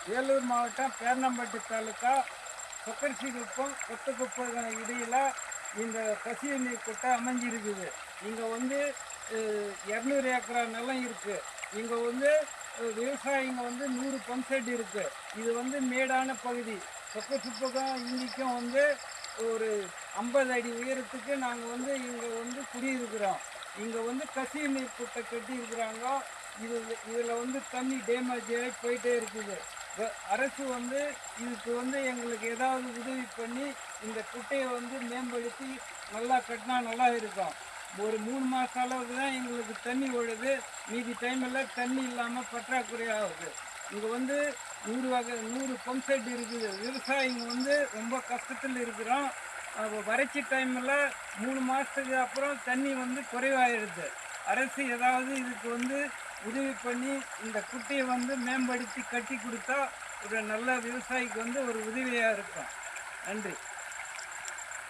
வேலூர் மாவட்டம் பேரணம்பட்டு தாலுக்கா சொக்கரிசிக்குப்பம் கொத்தக்குப்பம் இடையில் இந்த கசிவு நீர் குட்டை அமைஞ்சிருக்குது. இங்கே வந்து 200 ஏக்கரா நிலம் இருக்குது. இங்கே வந்து விவசாயிங்க வந்து 100 பம்ப் செட் இருக்குது. இது வந்து மேடான பகுதி. சொக்கரிசிப்புக்கும் இங்கேக்கும் வந்து ஒரு 50 அடி உயரத்துக்கு நாங்கள் வந்து இங்கே வந்து குடியிருக்கிறோம். இங்கே வந்து கசிவு நீர் குட்டை கட்டி இருக்கிறாங்க. இதில் வந்து தண்ணி டேமேஜ் ஆகி போயிட்டே இருக்குது. அரசு வந்து இதுக்கு வந்து எங்களுக்கு ஏதாவது உதவி பண்ணி இந்த குட்டையை வந்து மேம்படுத்தி நல்லா கட்டினா நல்லா இருக்கும். ஒரு 3 மாத அளவுக்கு தான் எங்களுக்கு தண்ணி ஓடுது. மீதி டைமில் தண்ணி இல்லாமல் பற்றாக்குறை ஆகுது. இங்கே வந்து 100 பம்ப் செட் இருக்குது. விவசாயிங்க வந்து ரொம்ப கஷ்டத்தில் இருக்கிறோம். வறட்சி டைமில் 3 மாதத்துக்கு அப்புறம் தண்ணி வந்து குறைவாயிடுது. அரசு ஏதாவது இதுக்கு வந்து உதவி பண்ணி இந்த குட்டையை வந்து மேம்படுத்தி கட்டி கொடுத்தா ஒரு நல்ல விவசாயிக்கு வந்து ஒரு உதவியாக இருக்கும். நன்றி.